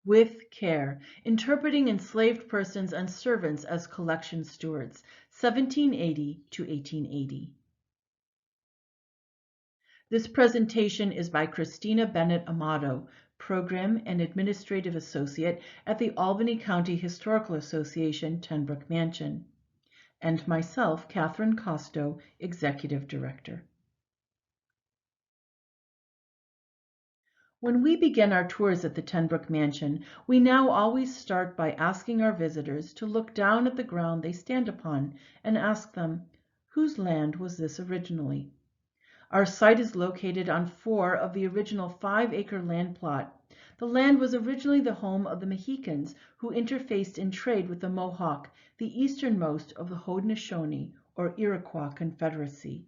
with care, interpreting enslaved persons and servants as collection stewards, 1780 to 1880. This presentation is by Christina Bennett Amato, Program and Administrative Associate at the Albany County Historical Association, Tenbrook Mansion, and myself, Catherine Costo, Executive Director. When we begin our tours at the Tenbrook Mansion, we now always start by asking our visitors to look down at the ground they stand upon and ask them, whose land was this originally? Our site is located on 4 of the original 5-acre land plot. The land was originally the home of the Mohicans, who interfaced in trade with the Mohawk, the easternmost of the Haudenosaunee, or Iroquois Confederacy.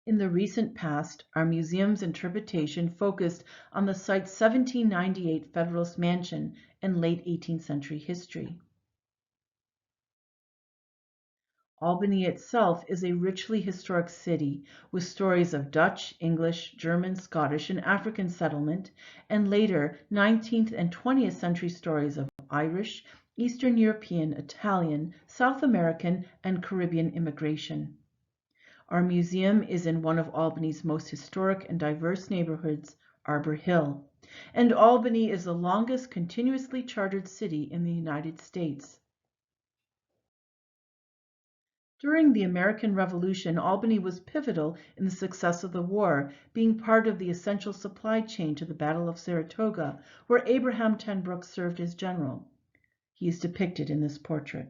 In the recent past, our museum's interpretation focused on the site's 1798 Federalist Mansion and late 18th century history. Albany itself is a richly historic city with stories of Dutch, English, German, Scottish, and African settlement, and later 19th and 20th century stories of Irish, Eastern European, Italian, South American, and Caribbean immigration. Our museum is in one of Albany's most historic and diverse neighborhoods, Arbor Hill, and Albany is the longest continuously chartered city in the United States. During the American Revolution, Albany was pivotal in the success of the war, being part of the essential supply chain to the Battle of Saratoga, where Abraham Ten Broeck served as general. He is depicted in this portrait.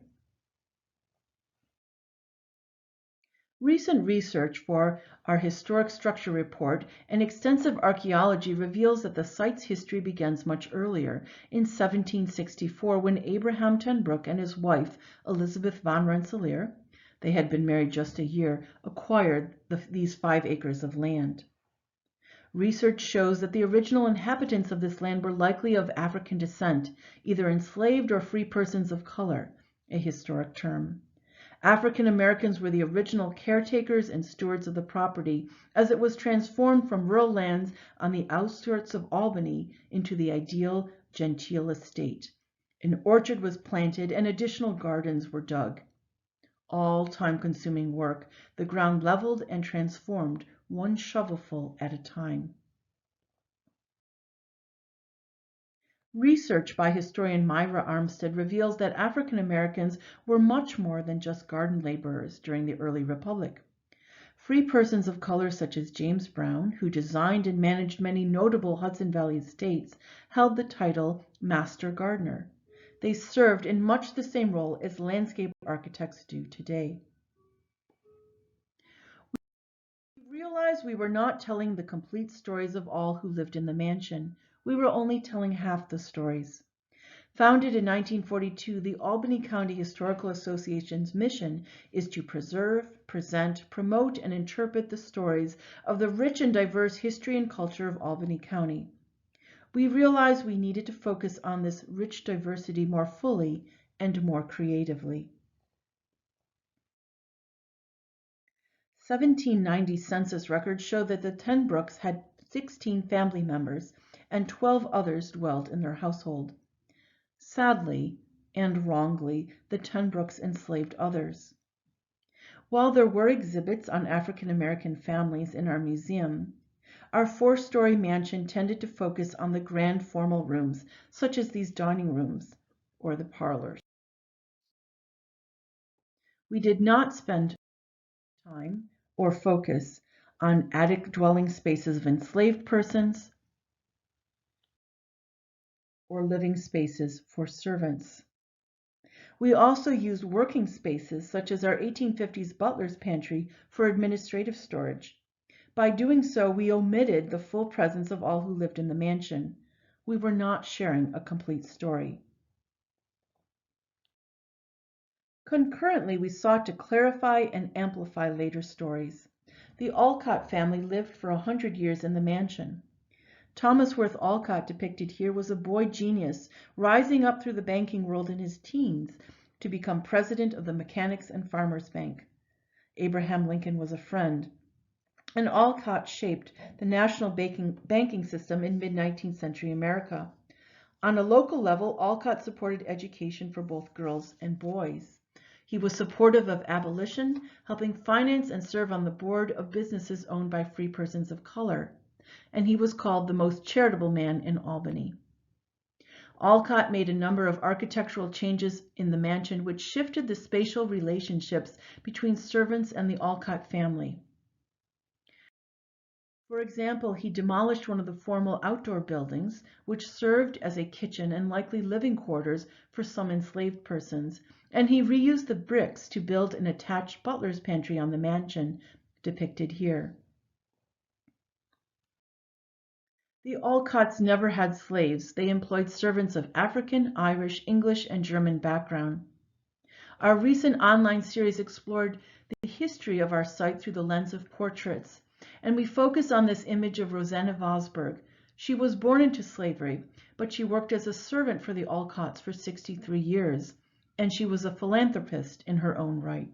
Recent research for our Historic Structure Report and extensive archaeology reveals that the site's history begins much earlier, in 1764, when Abraham Ten Broeck and his wife, Elizabeth von Rensselaer, they had been married just a year, acquired these 5 acres of land. Research shows that the original inhabitants of this land were likely of African descent, either enslaved or free persons of color, a historic term. African Americans were the original caretakers and stewards of the property, as it was transformed from rural lands on the outskirts of Albany into the ideal genteel estate. An orchard was planted and additional gardens were dug. All time-consuming work, the ground leveled and transformed one shovelful at a time. Research by historian Myra Armstead reveals that African Americans were much more than just garden laborers during the early Republic. Free persons of color such as James Brown, who designed and managed many notable Hudson Valley estates, held the title Master Gardener. They served in much the same role as landscape architects do today. We realized we were not telling the complete stories of all who lived in the mansion. We were only telling half the stories. Founded in 1942, the Albany County Historical Association's mission is to preserve, present, promote, and interpret the stories of the rich and diverse history and culture of Albany County. We realized we needed to focus on this rich diversity more fully and more creatively. 1790 census records show that the Ten Broecks had 16 family members, and 12 others dwelt in their household. Sadly, and wrongly, the Ten Broecks enslaved others. While there were exhibits on African American families in our museum, our 4-story mansion tended to focus on the grand formal rooms, such as these dining rooms or the parlors. We did not spend time or focus on attic dwelling spaces of enslaved persons or living spaces for servants. We also used working spaces such as our 1850s butler's pantry for administrative storage. By doing so, we omitted the full presence of all who lived in the mansion. We were not sharing a complete story. Concurrently, we sought to clarify and amplify later stories. The Alcott family lived for 100 years in the mansion. Thomas Worth Alcott, depicted here, was a boy genius, rising up through the banking world in his teens to become president of the Mechanics and Farmers Bank. Abraham Lincoln was a friend. and Alcott shaped the national banking system in mid-19th century America. On a local level, Alcott supported education for both girls and boys. He was supportive of abolition, helping finance and serve on the board of businesses owned by free persons of color, and he was called the most charitable man in Albany. Alcott made a number of architectural changes in the mansion which shifted the spatial relationships between servants and the Alcott family. For example, he demolished one of the formal outdoor buildings, which served as a kitchen and likely living quarters for some enslaved persons, and he reused the bricks to build an attached butler's pantry on the mansion, depicted here. The Alcotts never had slaves. They employed servants of African, Irish, English, and German background. Our recent online series explored the history of our site through the lens of portraits, and we focus on this image of Rosanna Vosberg. She was born into slavery, but she worked as a servant for the Alcotts for 63 years, and she was a philanthropist in her own right.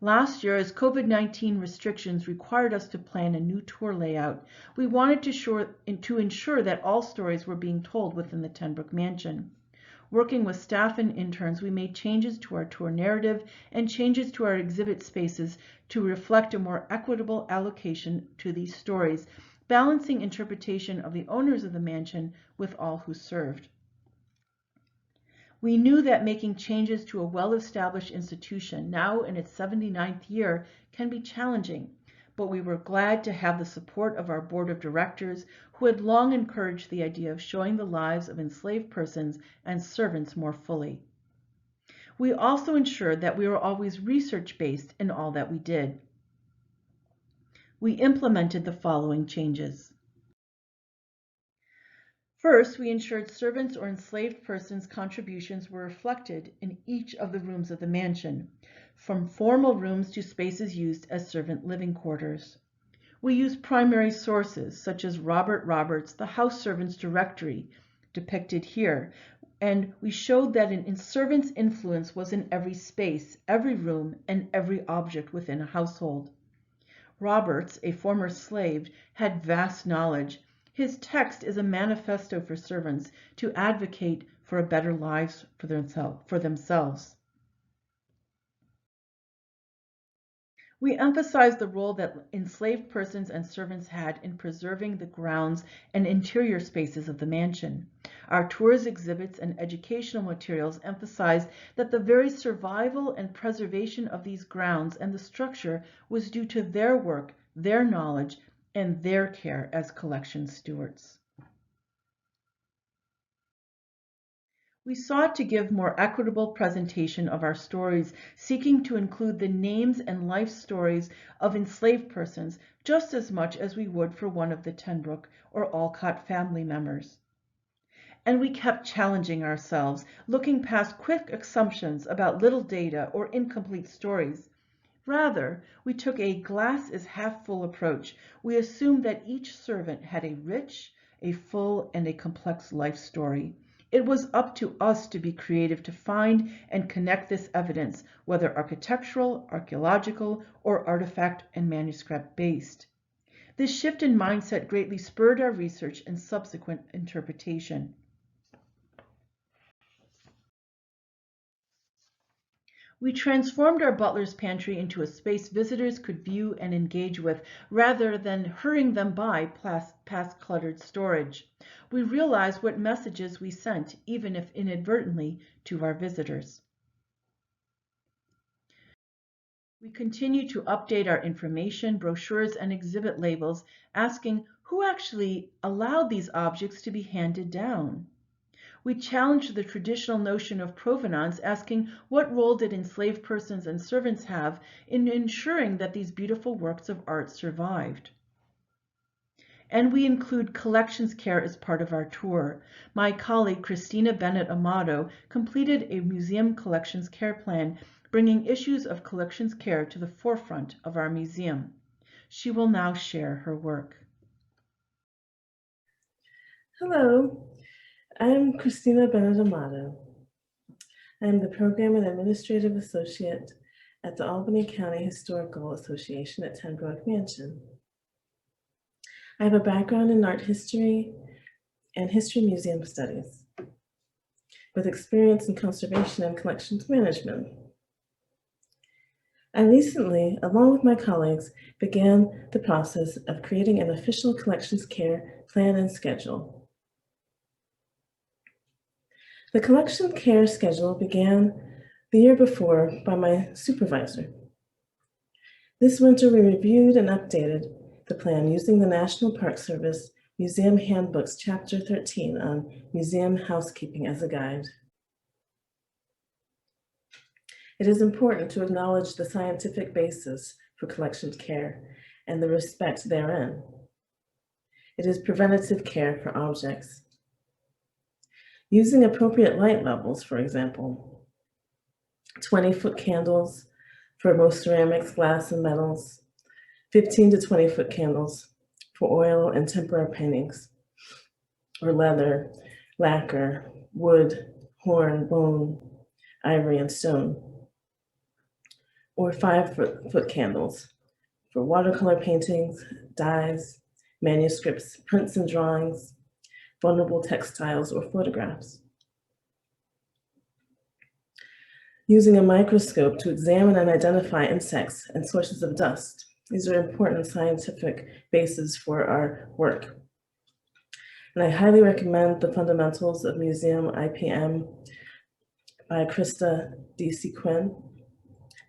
Last year, as COVID-19 restrictions required us to plan a new tour layout, we wanted to ensure that all stories were being told within the Tenbrook Mansion. Working with staff and interns, we made changes to our tour narrative and changes to our exhibit spaces to reflect a more equitable allocation to these stories, balancing interpretation of the owners of the mansion with all who served. We knew that making changes to a well-established institution, now in its 79th year, can be challenging, but we were glad to have the support of our board of directors, who had long encouraged the idea of showing the lives of enslaved persons and servants more fully. We also ensured that we were always research-based in all that we did. We implemented the following changes. First, we ensured servants or enslaved persons' contributions were reflected in each of the rooms of the mansion, from formal rooms to spaces used as servant living quarters. We used primary sources, such as Robert Roberts' The House Servants Directory, depicted here, and we showed that a servant's influence was in every space, every room, and every object within a household. Roberts, a former slave, had vast knowledge. His text is a manifesto for servants to advocate for a better lives for themselves. We emphasize the role that enslaved persons and servants had in preserving the grounds and interior spaces of the mansion. Our tours, exhibits, and educational materials emphasize that the very survival and preservation of these grounds and the structure was due to their work, their knowledge, and their care as collection stewards. We sought to give more equitable presentation of our stories, seeking to include the names and life stories of enslaved persons just as much as we would for one of the Tenbrook or Alcott family members. And we kept challenging ourselves, looking past quick assumptions about little data or incomplete stories. Rather, we took a glass is half full approach. We assumed that each servant had a rich, a full, and a complex life story. It was up to us to be creative to find and connect this evidence, whether architectural, archaeological, or artifact and manuscript based. This shift in mindset greatly spurred our research and subsequent interpretation. We transformed our butler's pantry into a space visitors could view and engage with, rather than hurrying them by past cluttered storage. We realized what messages we sent, even if inadvertently, to our visitors. We continue to update our information, brochures, and exhibit labels, asking who actually allowed these objects to be handed down. We challenged the traditional notion of provenance, asking what role did enslaved persons and servants have in ensuring that these beautiful works of art survived. And we include collections care as part of our tour. My colleague, Christina Bennett Amato, completed a museum collections care plan, bringing issues of collections care to the forefront of our museum. She will now share her work. Hello. I'm Christina Bennett Amato. I'm the Program and Administrative Associate at the Albany County Historical Association at Ten Broeck Mansion. I have a background in art history and history museum studies, with experience in conservation and collections management. I recently, along with my colleagues, began the process of creating an official collections care plan and schedule. The collection care schedule began the year before by my supervisor. This winter, we reviewed and updated the plan using the National Park Service Museum Handbook's Chapter 13 on museum housekeeping as a guide. It is important to acknowledge the scientific basis for collections care and the respect therein. It is preventative care for objects. Using appropriate light levels, for example, 20-foot candles for most ceramics, glass, and metals, 15 to 20-foot candles for oil and tempera paintings, or leather, lacquer, wood, horn, bone, ivory, and stone, or 5-foot candles for watercolor paintings, dyes, manuscripts, prints and drawings, vulnerable textiles, or photographs. Using a microscope to examine and identify insects and sources of dust. These are important scientific bases for our work. And I highly recommend the Fundamentals of Museum IPM by Krista D.C. Quinn,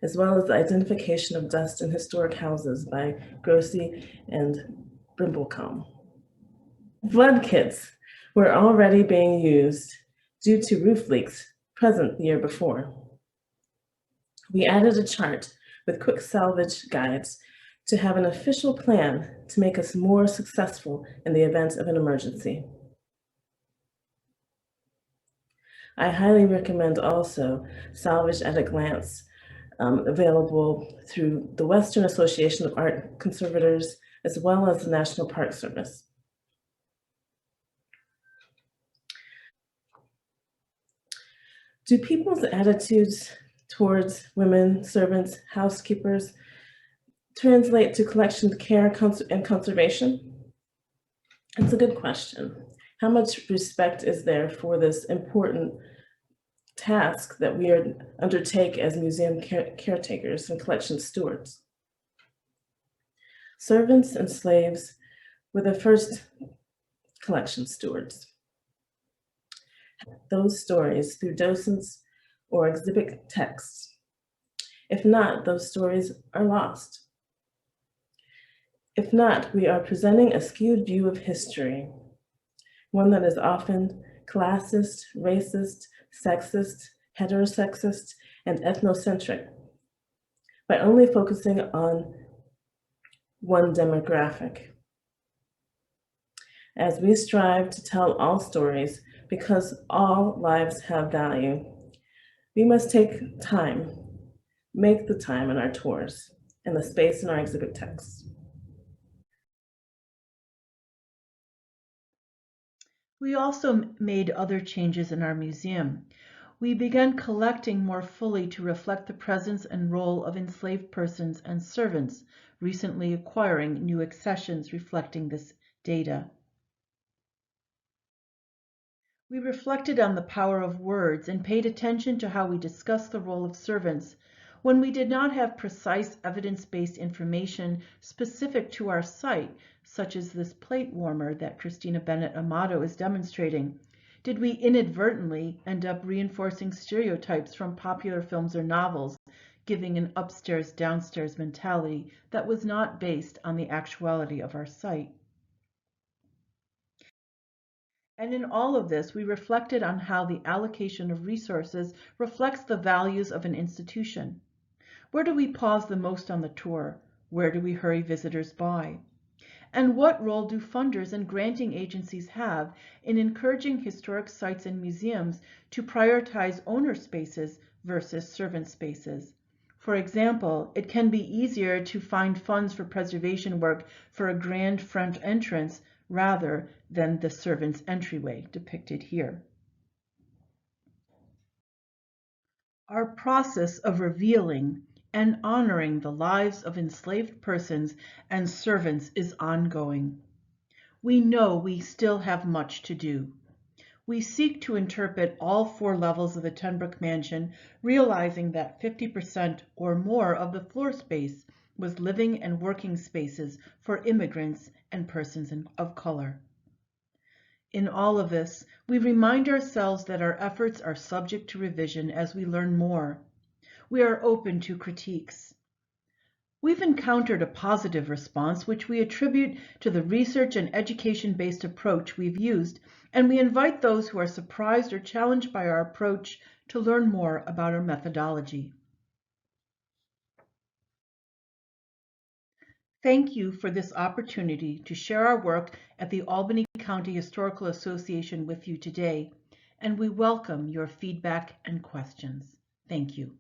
as well as the Identification of Dust in Historic Houses by Grossi and Brimblecombe. Flood kits were already being used due to roof leaks present the year before. We added a chart with quick salvage guides to have an official plan to make us more successful in the event of an emergency. I highly recommend also Salvage at a Glance, available through the Western Association of Art Conservators, as well as the National Park Service. Do people's attitudes towards women, servants, housekeepers, translate to collection care and conservation? It's a good question. How much respect is there for this important task that we undertake as museum caretakers and collection stewards? Servants and slaves were the first collection stewards. Those stories through docents or exhibit texts. If not, those stories are lost. If not, we are presenting a skewed view of history, one that is often classist, racist, sexist, heterosexist, and ethnocentric, by only focusing on one demographic. As we strive to tell all stories, because all lives have value, we must take time, make the time in our tours, and the space in our exhibit texts. We also made other changes in our museum. We began collecting more fully to reflect the presence and role of enslaved persons and servants, recently acquiring new accessions reflecting this data. We reflected on the power of words and paid attention to how we discussed the role of servants. When we did not have precise evidence-based information specific to our site, such as this plate warmer that Christina Bennett Amato is demonstrating, did we inadvertently end up reinforcing stereotypes from popular films or novels, giving an upstairs-downstairs mentality that was not based on the actuality of our site? And in all of this, we reflected on how the allocation of resources reflects the values of an institution. Where do we pause the most on the tour? Where do we hurry visitors by? And what role do funders and granting agencies have in encouraging historic sites and museums to prioritize owner spaces versus servant spaces? For example, it can be easier to find funds for preservation work for a grand front entrance rather than the servant's entryway depicted here. Our process of revealing and honoring the lives of enslaved persons and servants is ongoing. We know we still have much to do. We seek to interpret all 4 levels of the Tenbrook Mansion, realizing that 50% or more of the floor space was living and working spaces for immigrants and persons of color. In all of this, we remind ourselves that our efforts are subject to revision as we learn more. We are open to critiques. We've encountered a positive response, which we attribute to the research and education-based approach we've used, and we invite those who are surprised or challenged by our approach to learn more about our methodology. Thank you for this opportunity to share our work at the Albany County Historical Association with you today, and we welcome your feedback and questions. Thank you.